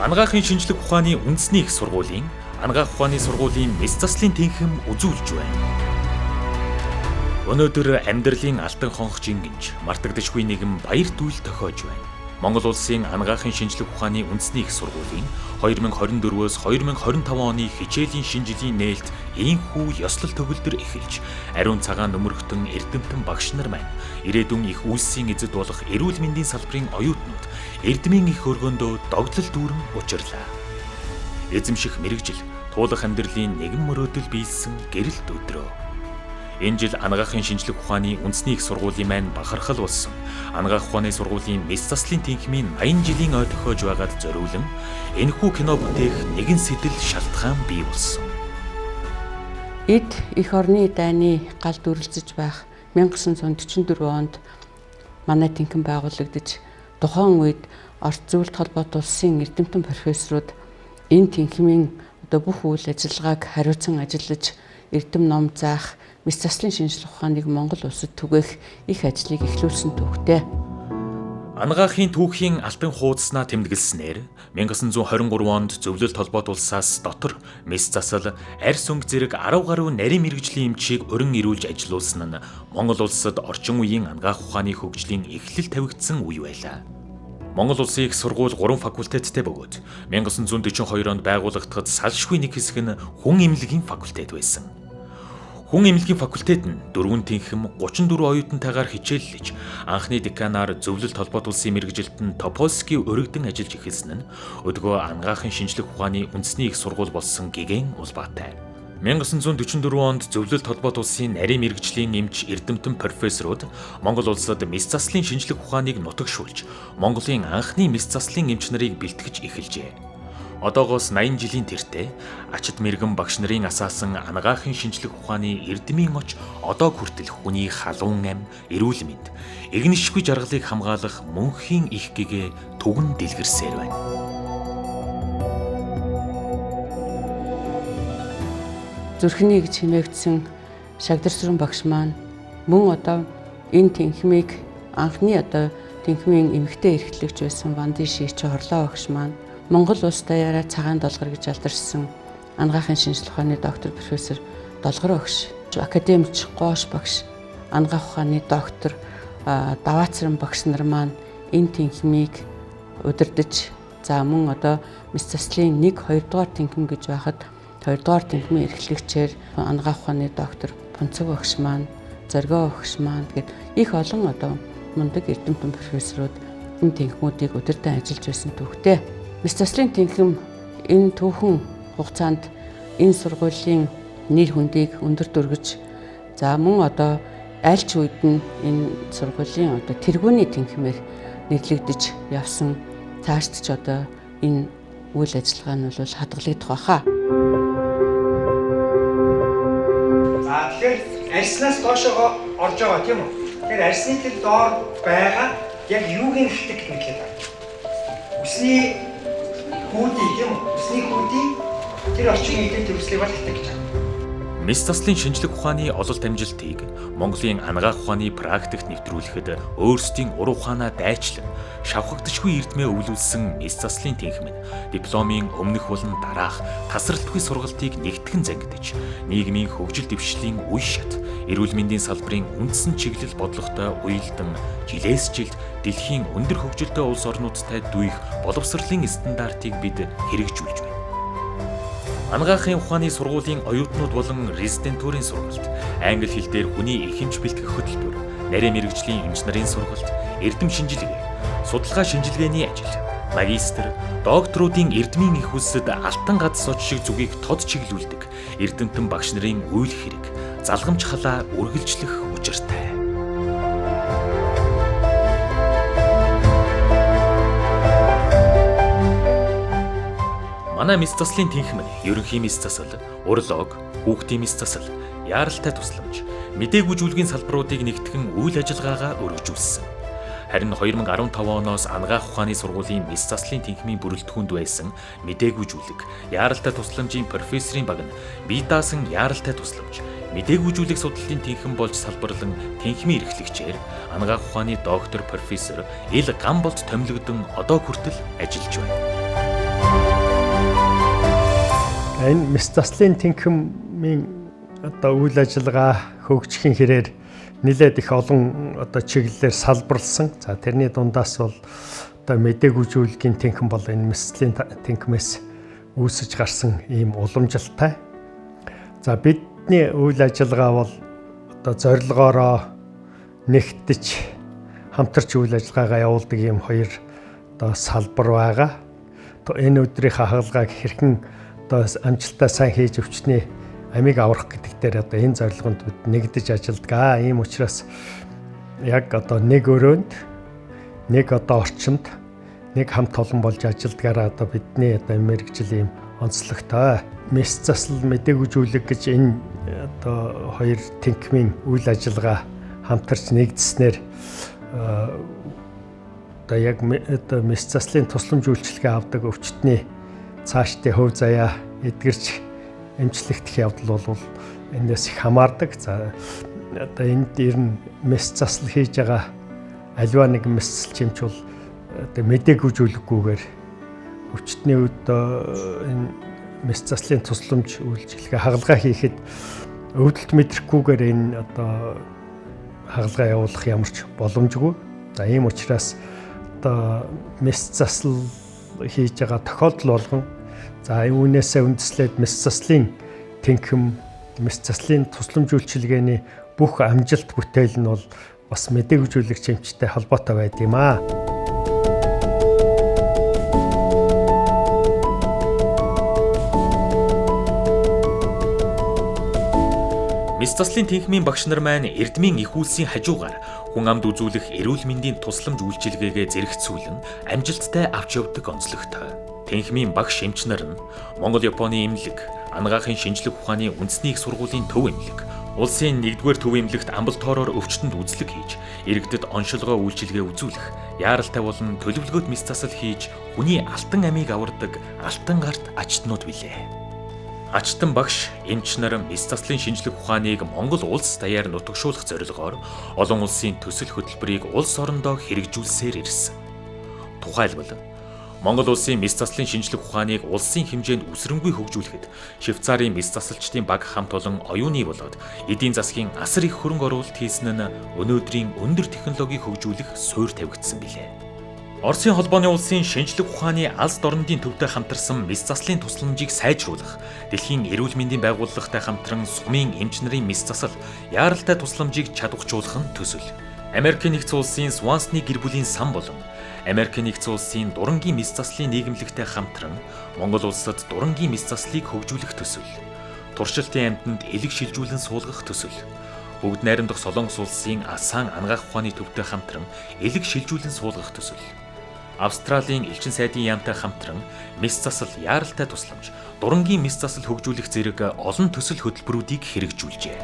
Анагаахын шинжлэх ухааны үндэсний их сургуулийн анагаах ухааны сургуулийн мэс заслын тэнхим үзүүлж байна. Өнөөдөр амьдралын алтан хонх жингинж мартагдашгүй нэгэн баяр дүүл тохиож байна. Монгол улсын анагаахын шинжлэх ухааны үндэсний их сургуулийн 2024-өөс 2025 оны хичээлийн шинжилгээ нээлт ийхүү ёслол төгөлдөр эхэлж, ариун цагаан нөмөргтөн эрдэмтэн багш нар маань ирээдүйн их үйлсийн эзэд болох эрүүл мэндийн салбарын оюутнууд эрдмийн их өргөндөө догдлол дүүрэн учирлаа. Эзэмших мэрэгжил туулах амьдралын нэгэн мөрөөдөл биелсэн гэрэлт өдрөө. Энэ жил анагаахын шинжлэх ухааны үндэсний их сургуулийн маань бахархал болсон. Анагаах ухааны сургуулийн мэс заслын тэнхимийн 80 жилийн ой тохиож байгаад зориулан энэхүү кино бүтээх нэгэн сэтэл шалтгаан бий болсон. Эд эх орны дайны гал дүрлцэж байх 1944 онд манай тэнхим байгуулагдаж тухайн үед Орос зөвлөлт холбоот улсын эрдэмтэн профессорууд энэ тэнхимийн бүх үйл ажиллагааг хариуцан ажиллаж эрдэм ном заах мэс заслын шинжлэх ухааныг Монгол улсад түгээх их ажлыг эхлүүлсэн түүхтэй. Анагаахын түүхийн алтан хуудаснаа тэмдэглэснээр 1923 онд зөвлөлт холбоот улсаас дотор мэс засал, арьс өнгө зэрэг 10 гаруй нарийн мэрэгжлийн эмчийг уран ирүүлж ажилуулсан нь Монгол улсад орчин үеийн анагаах ухааны хөгжлийн эхлэл тавигдсан үе байлаа. Монгол улсын их сургууль 3 факультеттэй бөгөөд 1942 онд байгуулагдахад салшгүй нэг хэсэг нь хүн эмнэлгийн факультет байсан. Хүн эмнэлгийн факультет нь 4 тэнхим 34 оюутантайгаар хичээллэж анхны деканаар зөвлөлт холбоот улсын мэрэгжилтэн Топольский өргөдөн ажиллаж эхэлсэн нь өдгөө анагаахын шинжлэх ухааны үндэсний их сургууль болсон гэгэн улбаатай. 1944 онд зөвлөлт холбоот улсын нарийн мэрэгжлийн эмч эрдэмтэн профессорууд Монгол улсад мэс заслын шинжлэх ухааныг нутагшуулж Монголын анхны мэс заслын эмч нарыг бэлтгэж эхэлжээ. Одоогоос 80 жилийн тэртээ ачид мэргэн багш нарын асаасан анагаахын шинжлэх ухааны эрдмийн оч одоо хүртэл хүний халуун ам, эрүүл мэнд, игнэшгүй жаргалыг хамгаалах мөнхийн их гэгээ түгэн дэлгэрсээр байна. Зүрхний гэж хэмээгдсэн Шагдарсүрэн багш маань мөн одоо энэ тэнхимийг анхны тэнхимийн эмэгтэй эрхлэгч байсан Ванди Шийч хорлоо багш маань Монгол улс даяараа цагаан долгор гэж алдаршсан анагаахын шинжлэх ухааны доктор профессор Долгор багш, академич Гош багш, анагаах ухааны доктор Даваацран багш нар маань энэ тэнхимийг удирдах мөн мэс заслын 1-2 дугаар тэнхим гэж байхад 2 дугаар тэнхимийн эрхлэгчээр анагаах ухааны доктор Пунцэг багш маань, Зоргоо багш маань гээд их олон мундаг эрдэмтэн профессорууд энэ тэнхимүүдийг удирдан ажиллаж байсан түүхтэй. Мэс заслын тэнхим энэ түүхэн хугацаанд энэ сургуулийн нэр хүндийг өндөр дүргэж мөн аль ч үед нь энэ сургуулийн тэргүүний тэнхимээр нэрлэгдэж явсан цаашд ч энэ үйл ажиллагаа нь бол хадгалагдах байхаа. Тэгэхээр арьснаас доошоо орж байгаа тийм үү? Тэгэхээр арьсны тэр доор байгаа яг юуг нь хатдаг гэж хэлээд байна. Үсний хүүдий тийм үү? Үсний хүүдий тэр орчин үеийн төгслийг бол хатдаг гэж байна. Мэс заслын шинжлэх ухааны ололт амжилтыг Монголын анагаах ухааны практикт нэвтрүүлэхэд өөрсдийн ур ухаанаа дайчлан шавхагдшгүй эрдмээ өвлүүлсэн мэс заслын тэнхим нь дипломын өмнөх болон дараах тасралтгүй сургалтыг нэгтгэн зангидж нийгмийн хөгжил дэвшлийн үе шат эрүүл мэндийн салбарын үндсэн чиглэл бодлоготой уялдан жилээс жилд дэлхийн өндөр хөгжилтэй улс орнуудтай дүйх боловсролын стандартыг бид хэрэгжүүлж байна. Анагаахын ухааны сургуулийн оюутнууд болон резидентурын сургалт, англи хэл дээр хүний ихэмж бэлтгэх хөтөлбөр, нарийн мэрэгжлийн эмч нарын сургалт, эрдэм шинжилгээ, судалгаа шинжилгээний ажил, магистр, докторуудын эрдмийн их улсад алтан гац сод шиг зүгийг тод чиглүүлдэг эрдэмтэн багш нарын үйл хэрэг, залгамж халаа үргэлжлэх учиртай. Манай мэс заслын тэнхим нь ерөнхий мэс засал, уролог, хүүхдийн мэс засал, яаралтай тусламж, мэдээгүй зүйлгийн салбаруудыг нэгтгэн үйл ажиллагаагаа өргөжүүлсэн. Харин 2015 оноос анагаах ухааны сургуулийн мэс заслын тэнхимийн бүрэлдэхүүнд байсан мэдээгүй зүйлэг, яаралтай тусламжийн профессорын баг нь бие даасан яаралтай тусламж, мэдээгүй зүйлэг судлалын тэнхим болж салбарлан тэнхимийн эрхлэгчээр анагаах ухааны доктор профессор Ил Гамболд томилогдсон одоо хүртэл ажиллаж байна. Энэ мис заслын тэнхимийн одоо үйл ажиллагаа хөгжихийн хэрээр нэлээд их олон одоо чиглэлээр салбарлсан. За тэрний дундаас бол одоо мэдээгүй зүйлгийн тэнхим бол энэ мис заслын тэнхимээс үүсэж гарсан ийм уламжилтай. За бидний үйл ажиллагаа бол одоо зорилгоороо нэгтэж хамтарч үйл ажиллагаагаа явуулдаг ийм хоёр одоо салбар байгаа. Энэ өдрийнхөө хагалгааг хэрхэн одоо амжилттай сайн хийж өвчтний амийг аврах гэдэг дээр одоо энэ зорилгонд бид нэгдэж ажилладаг. Ийм учраас яг одоо нэг өрөөнд нэг одоо орчинд нэг хамт олон болж ажилладгаараа одоо бидний одоо мэргэжил ийм онцлогтой. Мис засал мэдээгүй зүйлэг гэж энэ одоо хоёр тэнхимийн үйл ажиллагаа хамтарч нэгдснээр одоо яг одоо мис заслын тусламж үйлчилгээ авдаг өвчтний цаашдын хөв заяа эдгэрч эмчлэгдэх явдал бол энэс их хамаардаг. За одоо энд ер нь мис засал хийж байгаа аливаа нэг мис засалч бол одоо мэдээгүй зүйлгүйгээр өвчтний үед энэ мис заслын тусламж үйлчилгээ хагалгаа хийхэд өвдөлт мэдрэхгүйгээр энэ одоо хагалгаа явуулах ямар ч боломжгүй. За ийм учраас одоо мис засал хийж байгаа тохиолдол болгон за үүнээсээ үндэслээд мис заслын тэнхим, мис заслын тусламж үйлчилгээний бүх амжилт бүтээл нь бол бас мэдээгүй зүйлэгч эмчтэй холбоотой байд юм аа. Мис заслын тэнхимийн багш нар маань Эрдмийн их үлсийн хажуугаар хүн амд үзүүлэх эрүүл мэндийн тусламж үйлчилгээгээ зэрэгцүүлэн амжилттай авч явдаг онцлогтой. Тэнхимийн багш эмч нар нь Монгол-Японы эмнэлэг, анагаахын шинжлэх ухааны үндэсний их сургуулийн төв эмнэлэг, улсын 1-р төв эмнэлэгт амбал тоороор өвчтөнд үзлэг хийж, иргэдэд оншилгоо үйлчилгээ үзүүлэх, яаралтай болон төлөвлөгөөт мис засал хийж, хүний алтан амийг авардаг алтан гарт ачтнууд билээ. Ачтан багш эмч нар мис заслын шинжлэх ухааныг Монгол улс даяар нутагшуулах зорилгоор олон улсын төсөл хөтөлбөрийг улс орондоо хэрэгжүүлсээр ирсэн. Тухайлбал Монгол улсын мис заслын шинжлэх ухааныг улсын хэмжээнд үсрэнгүй хөгжүүлэхэд Швейцарын мис засалчдын баг хамт олон оюуны болоод эдийн засгийн асар их хөрөнгө оруулалт хийсэн нь өнөөдрийн өндөр технологиг хөгжүүлэх суурь тавигдсан билээ. Оросын холбооны улсын шинжлэх ухааны алс дорнодын төвтэй хамтарсан мис заслын тусламжийг сайжруулах, дэлхийн эрүүл мэндийн байгууллагатай хамтран сумын эмч нарын мис засал, яаралтай тусламжийг чадваржуулах нь төсөл. Америкийн нэгдсэн улсын Свансны гэр бүлийн сан болон Америкийн нэгдсэн улсын дурангийн мис заслын нийгэмлэгтэй хамтран Монгол улсад дурангийн мис заслыг хөгжүүлэх төсөл. Туршилтын амьтанд элэг шилжүүлэн суулгах төсөл. Бүгд найрамдах Солонгос улсын Асан анагаах ухааны төвтэй хамтран элэг шилжүүлэн суулгах төсөл. Австралийн элчин сайдын яамтай хамтран мис засал, яаралтай тусламж, дурангийн мис засал хөгжүүлэх зэрэг олон төсөл хөтөлбөрүүдийг хэрэгжүүлжээ.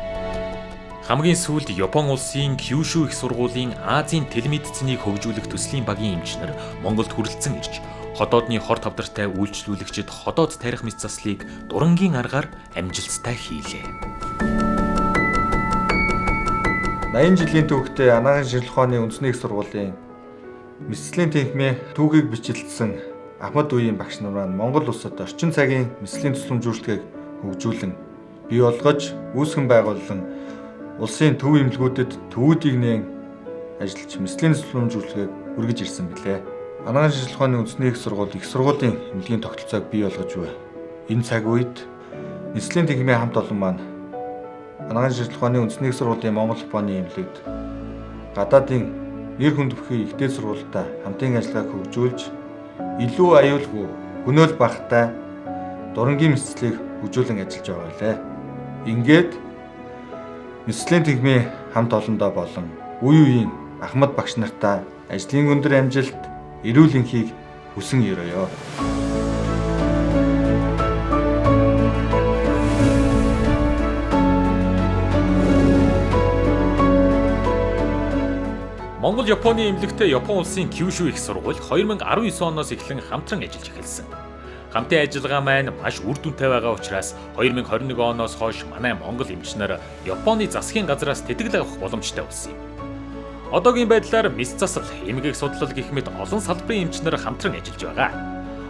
Хамгийн сүүлд Япон улсын Кюшю их сургуулийн Азийн телемедициныг хөгжүүлэх төслийн багийн эмч нар Монголд хүрэлцэн ирж, ходоодны хор тавдартай үйлчлүүлэгчид ходоод тарих мис заслыг дурангийн аргаар амжилттай хийлээ. 80 жилийн түүхтэй анагаахын шинжлэх ухааны үндэсний их сургуулийн мис заслын тэнхимийн түүхийг бичлэлсэн Ахмад үеийн багш нар маань Монгол улсад орчин цагийн мис заслын тусламж үйлчилгээг хөгжүүлэн бий болгож үүсгэн байгуулан улсын төв эмнэлгүүдэд төвүүдийг нээн ажиллаж мис заслын тусламж үйлчилгээг өргөж ирсэн билээ. Анагаахын шинжлэх ухааны үндэсний их сургуулийн эмнэлгийн тогтолцоог бий болгож буй энэ цаг үед мис заслын тэнхимийн хамт олон маань анагаахын шинжлэх ухааны үндэсний их сургуулийн Монгол-Японы эмнэлэгт гадаадын нэр хүнд бүхий ихтэй сургуультай хамтын ажиллагааг хөгжүүлж илүү аюулгүй, хөнөөл багтай дурангийн мис заслыг хөгжүүлэн ажиллаж байгаа лээ. Ингээд мис заслын тэнхимийн хамт олондоо болон үе үеийн Ахмад багш нартай ажлын өндөр амжилт, эрүүл энхийг хүсэн өрөөё. Монгол-Японы эмнэлэгтэй Япон улсын Кюшю их сургууль 2019 оноос эхлэн хамтран ажиллаж эхэлсэн. Хамтын ажиллагаа маань маш үр дүнтэй байгаа учраас 2021 оноос хойш манай Монгол эмч нар Японы засгийн газраас тэтгэл авах боломжтой болсон юм. Одоогийн байдлаар мис засал, эмгэг судлал гэх мэт олон салбарын эмч нар хамтран ажиллаж байгаа.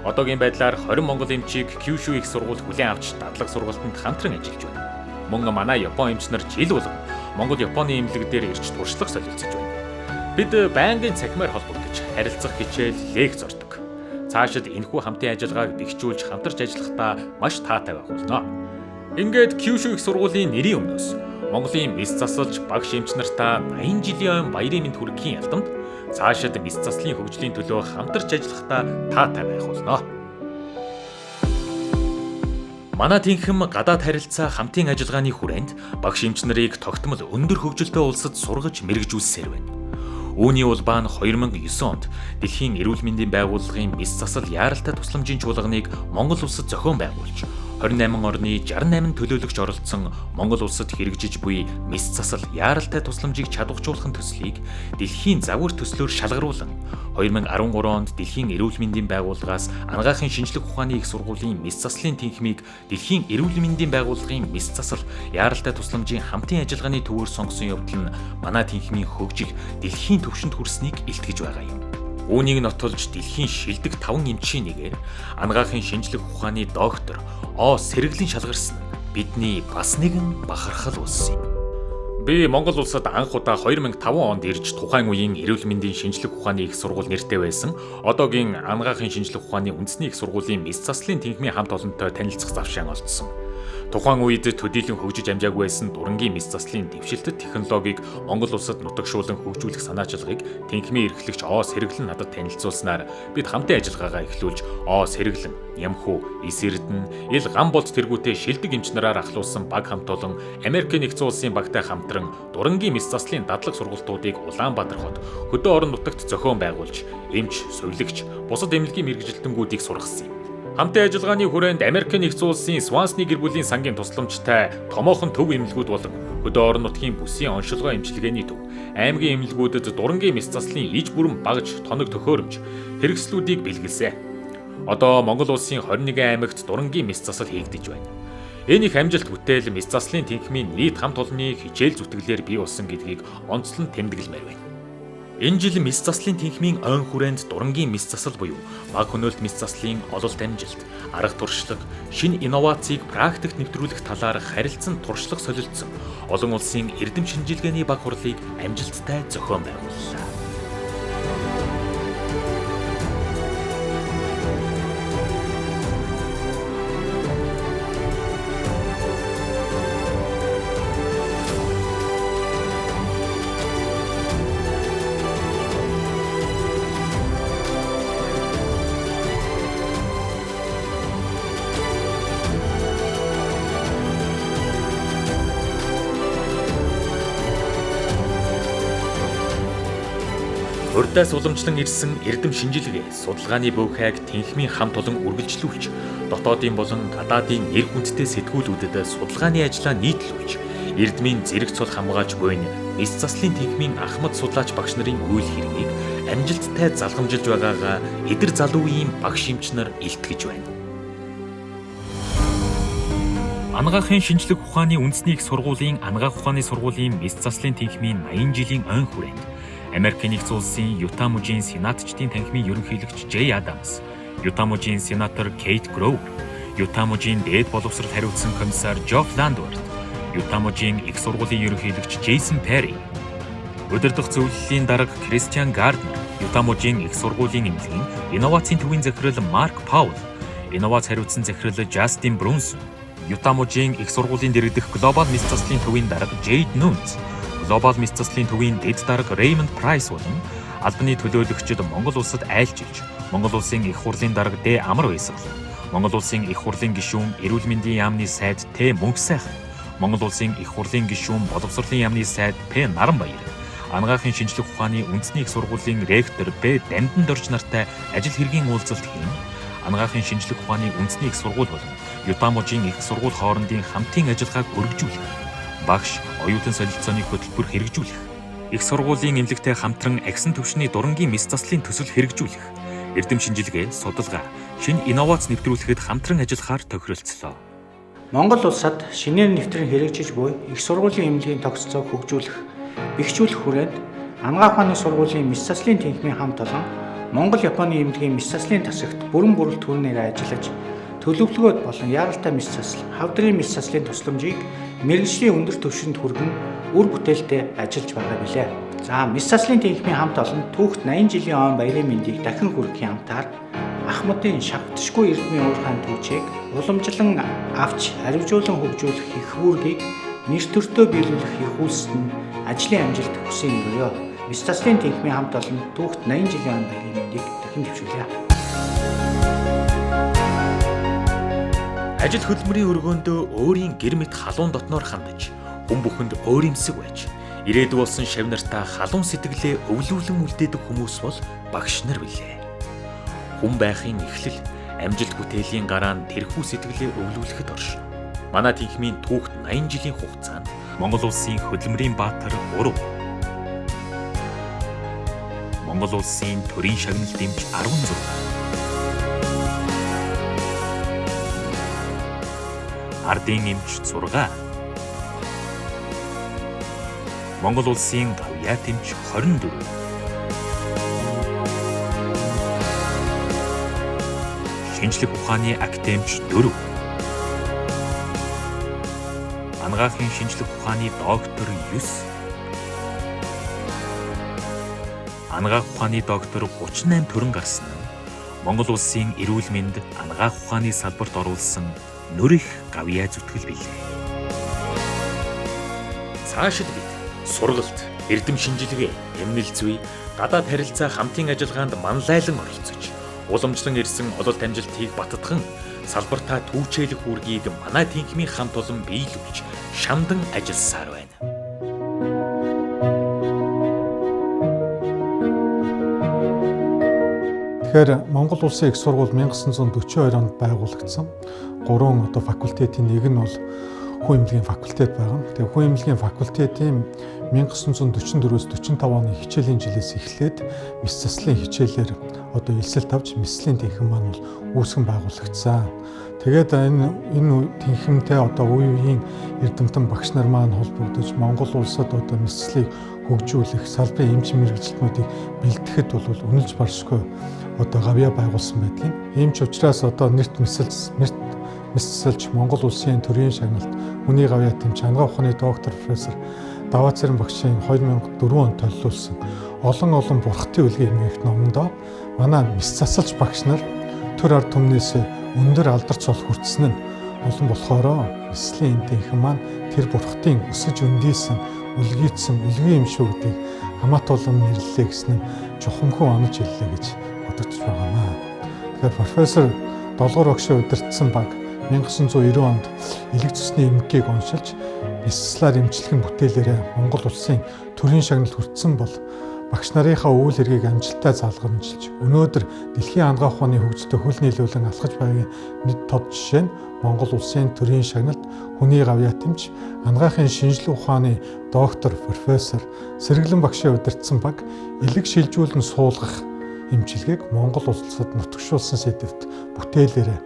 Одоогийн байдлаар 20 монгол эмчийг Kyushu их сургууль хүлээн авч дадлаг сургалтанд хамтран ажиллаж байна. Мөн манай Япон эмч нар жил болгон Монгол-Японы эмнэлэг дээр ирж туршлага солилцож байна. Бид байнгын цахимаар холбогдож харилцах хичээл лекц ордог. Цаашид энэхүү хамтын ажиллагааг бэхжүүлж хамтарч ажиллахдаа маш таатай байх болно. Ингээд Kyushu их сургуулийн нэрийн өмнөөс Монголын мис засалж багш эмч нартаа 80 жилийн ойн баярын мэнд хүргэхийн ялдамт цаашид мис заслын хөгжлийн төлөө хамтарч ажиллахдаа таатай байх болно. Манай тэнхим гадаад харилцаа хамтын ажиллагааны хүрээнд багш эмч нарыг тогтмол өндөр хөгжилтэй улсад сургаж мэрэгжүүлсээр байна. Үүний улбаа нь 2009 онд Дэлхийн эрүүл мэндийн байгууллагын мис засал яаралтай тусламжийн чуулганыг Монгол улсад зохион байгуулж 28 орны 68 төлөөлөгч оролцсон Монгол улсад хэрэгжиж буй мис засал яаралтай тусламжийг чадваржуулахын төслийг Дэлхийн загвар төслөөр шалгаруулан 2013 онд Дэлхийн эрүүл мэндийн байгууллагаас анагаахын шинжлэх ухааны их сургуулийн мис заслын тэнхимийг Дэлхийн эрүүл мэндийн байгууллагын мис засал яаралтай тусламжийн хамтын ажиллагааны төвөөр сонгосон явдал нь манай тэнхимийн хөгжих дэлхийн түвшинд хүрснийг илтгэж байгаа юм. Үүнийг нотолж дэлхийн шилдэг 5 эмчийн нэгээр анагаахын шинжлэх ухааны доктор О Сэргэлэн шалгарсан нь бидний бас нэгэн бахархал улс юм. Би Монгол улсад анх удаа 2005 онд ирж тухайн үеийн эрүүл мэндийн шинжлэх ухааны их сургууль нэртэй байсан одоогийн анагаахын шинжлэх ухааны үндэсний их сургуулийн мис заслын тэнхимийн хамт олонтой танилцах завшаан олдсон. Тухайн үед төдийлөн хөгжиж амжаагүй байсан дурангийн мис заслын дэвшилтэт технологиг Монгол улсад нутагшуулан хөгжүүлэх санаачлагыг тэнхимийн эрхлэгч О Сэргэлэн надад танилцуулснаар бид хамтын ажиллагаагаа эхлүүлж О Сэргэлэн, Нямхүү, Эс Эрдэнэ, Ил Гамболд тэргүүтээ шилдэг эмч нараар ахлуулсан баг хамт олон Америкийн нэгдсэн улсын багтай хамтран дурангийн мис заслын дадлаг сургалтуудыг Улаанбаатар хот хөдөө орон нутагт зохион байгуулж эмч, сувилагч, бусад эмнэлгийн мэргэжилтэнгүүдийг сургасан юм. Хамтын ажиллагааны хүрээнд Америкийн нэгдсэн улсын Свансны гэр бүлийн сангийн тусламжтай томоохон төв эмнэлгүүд болон хөдөө орон нутгийн бүсийн оншилгоо эмчилгээний төв, аймгийн эмнэлгүүдэд дурангийн мис заслын иж бүрэн багж, тоног төхөөрөмж, хэрэгслүүдийг бэлгэлсэн. Одоо Монгол улсын 21 аймагт дурангийн мис засал хийгдэж байна. Энэ их амжилт бүтээл мис заслын тэнхимийн нийт хамт олонны хичээл зүтгэлээр бий болсон гэдгийг онцлон тэмдэглэмээр байна. Энэ жил мис заслын тэнхимийн ойн хүрээнд дурангийн мис засал буюу баг хөнөөлт мис заслын ололт амжилт, арга туршлага, шинэ инновацийг практикт нэвтрүүлэх талаар харилцан туршлага солилцсон олон улсын эрдэм шинжилгээний баг хурлыг амжилттай зохион байгууллаа. Урдаас уламжлан ирсэн эрдэм шинжилгээ, судалгааны буйхайг тэнхимийн хамт олон үргэлжлүүлж, дотоодын болон гадаадын нэр хүндтэй сэтгүүлүүдэд судалгааны ажлаа нийтлүүлж, эрдмийн зэрэг цол хамгаалж буйн мис заслын тэнхимийн ахмад судлаач багш нарын үйл хэргийг амжилттай залгамжилж байгаагаа эдэр залуу үеийн багш эмч нар илтгэж байна. Анагаахын шинжлэх ухааны үндэсний их сургуулийн анагаах ухааны сургуулийн мис заслын тэнхимийн 80 жилийн ойн хүрээнд Америкийн нэгдсэн улсын Юта мужийн сенатчдын танхимын ерөнхийлөгч Джей Адамс, Юта мужийн сенатор Кейт Гроувер, Юта мужийн дээд боловсрол хариуцсан комиссар Жоф Ландвард, Юта мужийн их сургуулийн ерөнхийлөгч Джейсон Перри, удирдах зөвлөлийн дарга Кристиан Гарднер, Юта мужийн их сургуулийн эмнэлгийн инновацийн төвийн захирал Марк Паул, инновац хариуцсан захирал Жастин Брунсон, Юта мужийн их сургуулийн дэргэдэх глобал мис заслын төвийн дарга Джейд Нунц, глобал мис заслын төвийн дэд дарга Реймонд Прайс болон албаны төлөөлөгчид Монгол улсад айлчилж, Монгол улсын их хурлын дарга Д. Амар Баясгал, Монгол улсын их хурлын гишүүн эрүүл мэндийн яамны сайд Т. Мөнх сайхан, Монгол улсын их хурлын гишүүн боловсролын яамны сайд П. Наранбаяр, анагаахын шинжлэх ухааны үндэсний их сургуулийн ректор Б. Дамдан Дорж нартай ажил хэргийн уулзалт хийн, анагаахын шинжлэх ухааны үндэсний их сургууль болон Юта мужийн их сургууль хоорондын хамтын ажиллагааг өргөжүүлэх, багш, оюутан солилцооны хөтөлбөр хэрэгжүүлэх, их сургуулийн эмнэлэгтэй хамтран агсан түвшний дурангийн мис заслын төсөл хэрэгжүүлэх, эрдэм шинжилгээ, судалгаа, шинэ инновац нэвтрүүлэхэд хамтран ажиллахаар тохиролцлоо. Монгол улсад шинээр нэвтрэн хэрэгжиж буй их сургуулийн эмнэлгийн тогтолцоог хөгжүүлэх, бэхжүүлэх хүрээнд анагаах ухааны сургуулийн мис заслын тэнхимийн хамт олон Монгол Японы эмнэлгийн мис заслын тасагт бүрэн бүрэлд түүнээр ажиллаж төлөвлөгөөд болон яаралтай мис засал, хавдрын мис заслын тусламжийг мэргэжлийн өндөр түвшинд хүргэн үр бүтээлтэй ажиллаж байгаа билээ. За мис заслын тэнхимийн хамт олон түүхт 80 жилийн он баярын мэндийг дахин хүргэхийн хамтаар Ахмадын шавтшгүй эрдмийн уурхайн түүчийг уламжлан авч харивжуулан хөгжүүлэх их үүргийг нэр төртөө биелүүлэх их үйлсэд нь ажлын амжилт хүсэн өрөө. Мис заслын тэнхимийн хамт олон түүхт 80 жилийн он баярын мэндийг дахин дэвшүүлье. Ажил хөдөлмөрийн өргөөндөө өөрийн гэр мэт халуун дотноор хандаж, хүн бүхэнд өөрөмсөг байж, ирээдүй болсон шавнартаа халуун сэтгэлээ өвлүүлэн үлдээдэг хүмүүс бол багш нар билээ. Хүн байхын эхлэл амжилт бүтээлийн гараанд тэрхүү сэтгэлээ өвлүүлэхэд оршино. Манай тэнхимийн түүхт 80 жилийн хугацаанд Монгол улсын хөдөлмөрийн баатар 3, Монгол улсын төрийн шагналт эмч 16, ардын эмч 6, Монгол улсын гавьяат эмч 24, шинжлэх ухааны академич 4, анагаахын шинжлэх ухааны доктор 9, анагаах ухааны доктор 38 төрөн гарсан нь Монгол улсын эрүүл мэнд анагаах ухааны салбарт оруулсан нүрэх гавьяа зүтгэл билээ. Цаашид бид сургалт, эрдэм шинжилгээ, эмнэлц зүй, гадаад харилцаа хамтын ажиллагаанд манлайлан оролцож, уламжлан ирсэн ололт амжилтыг баттган салбартаа түүчээлэх үүргийг манай тэнхимийн хамт олон биелүүлж шамдан ажилласаар байна. Тэгэхээр Монгол Улсын их сургууль 1942 онд байгуулагдсан. 3 факультетийн нэг нь бол хүн эмнэлгийн факультет байгаа. Тэгээ хүн эмнэлгийн факультетийн 1944-өөс 45 оны хичээлийн жилээс эхлээд мис заслын хичээлээр элсэлт авч мислийн тэнхим маань бол үүсгэн байгуулагдсан. Тэгээд энэ тэнхимтэй үеийн эрдэмтэн багш нар маань холбогдож Монгол улсад мислийг хөгжүүлэх салбарын эмч мэргэжилтнүүдийг бэлтгэхэд бол үнэлж баршгүй гавьяа байгуулсан байдаг. Ийм ч учраас нэрт мисэлж Монгол улсын төрийн шагналт хүний гавьяа тэмч анагаах ухааны доктор профессор Даваа Цэрэн багшийн 2004 онд төлөвлөсөн олон бурхтын үлгийн эмгэгт номондоо манай мис засалч багш нар төр ард түмнээс өндөр алдарч бол хүртсэн нь олон болохоро мислийн тэнхим маань тэр бурхтын өсөж өндийсэн үлгийдсэн үлгийн юм шүү гэдгийг хамаатуулан нэрлэлээ гэсэн нь чухамхүү онож хэллээ гэж бодогдож байгаамаа. Тэгэхээр профессор Долгор багшийн удирдсан баг 1990 онд элэг цусны эмгэгийг оншилж мис-заслаар эмчлэхэн бүтээлээрээ Монгол улсын төрийн шагналт хүртсэн бол багш нарынхаа үйл хэргийг амжилттай залгамжилж өнөөдөр дэлхийн анагаах ухааны хөгжилтэй хөл нийлүүлэн алхаж байгаагийн нэг тод жишээ нь Монгол улсын төрийн шагналт хүний гавьяа тэмч анагаахын шинжлэх ухааны доктор профессор Сэргэлэн багшийн удирдсан баг элэг шилжүүлэн суулгах эмчилгээг Монгол улсад нутагшуулсан сэдвт бүтээлээрээ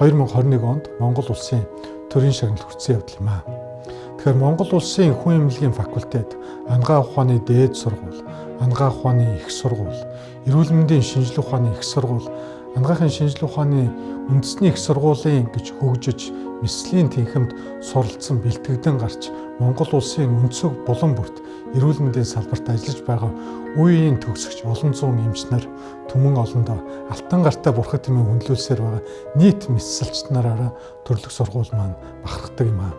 2021 онд Монгол улсын төрийн шагналт хүртсэн явдал юм аа. Тэгэхээр Монгол улсын хүн эмнэлгийн факультет, анагаах ухааны дээд сургууль, анагаах ухааны их сургууль, эрүүл мэндийн шинжлэх ухааны их сургууль, анагаахын шинжлэх ухааны үндэсний их сургуулийн гэж хөгжиж мислийн тэнхимд суралцсан бэлтгэгдэн гарч Монгол улсын өнцөг булан бүрт эрүүл мэндийн салбарт ажиллаж байгаа үеийн төгсөгч олон зуун эмч нар түмэн олондоо алтан гартай бурхад тэмээ хүндлүүлсээр байгаа нийт мисэлч нараараа төрлөх сургууль маань бахархдаг юм аа.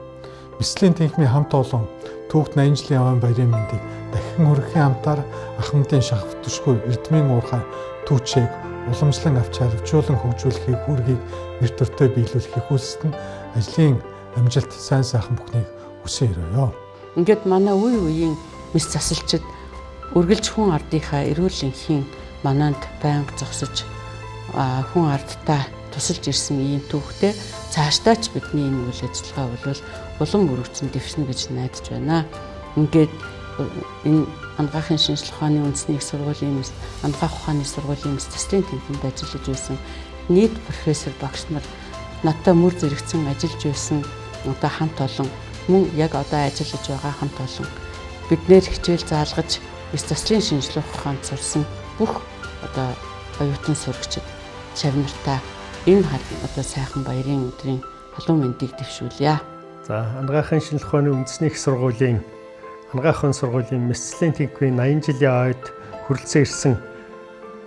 Мислийн тэнхимийн хамт олон түүхт 80 жилийн аваан баярын мэндийг дахин хүргэхийн хамтаар Ахмадын шавтшгүй эрдмийн уурхай түүчийг уламжлан авч харивжуулан хөгжүүлэхийг хүргийг нэр төртөө биелүүлэхийг хүссэн ажлын амжилт сайн сайхан бүхнийг хүсэн өрөөё. Ингээд манай үеийн мис засалчид үргэлж хүн ардынхаа эрүүл энхийн мананд байнга зогсож хүн ардтай тусалж ирсэн ийм түүхтэй цаашдаач бидний энэ үйл ажиллагаа бол улам өргөцөн дэвшнэ гэж найдаж байна. Ингээд энэ анагаахын шинжлэх ухааны үндэсний их сургуулийн анагаах ухааны сургуулийн мис заслын тэнхимд ажиллаж байсан нийт профессор багш нар надтай мөр зэрэгцэн ажиллаж байсан хамт олон мөн яг ажиллаж байгаа хамт олон биднэр хичээл заалгаж мис заслын шинжлэх ухаанд сурсан бүх оюутан сурагчид чавнартай энэ одоо сайхан баярын өдрийн халуун мэндийг дэвшүүлье. За анагаахын шинжилх ухааны үндэсний их сургуулийн анагаахын сургуулийн мэдрэлийн тэнхимийн 80 жилийн ойд хүрэлцэн ирсэн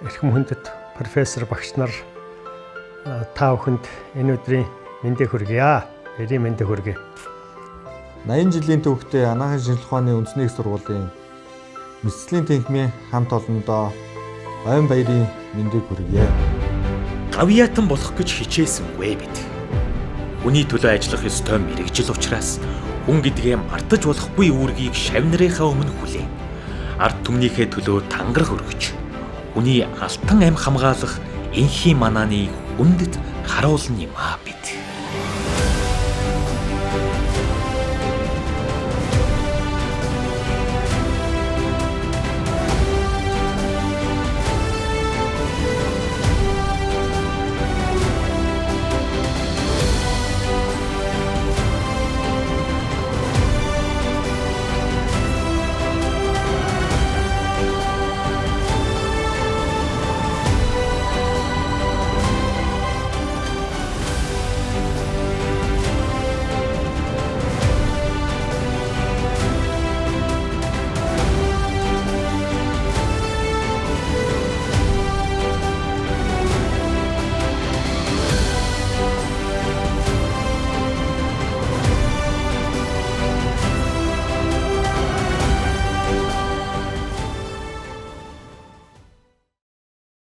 эрхэм хүндэт профессор багш нар та бүхэнд энэ өдрийн мэндийг хүргье. Баярын мэндийг хүргэе. 80 жилийн түүхтэй анагаахын шинжилх ухааны үндэсний их сургуулийн мэдрэлийн тэнхимийн хамт олондоо ойн баярын мэндийг хүргье. Гавьяатан болох гэж хичээсэнгүй бид. Хүний төлөө ажиллах ёстой мэрэгжил учраас хүн гэдгээ мартаж болохгүй үүргийг шавнарынхаа өмнө хүлээн. Ард түмнийхээ төлөө тангараг өргөж, хүний алтан амь хамгаалах энхийн манааны хүндэт харуулна юм аа бид.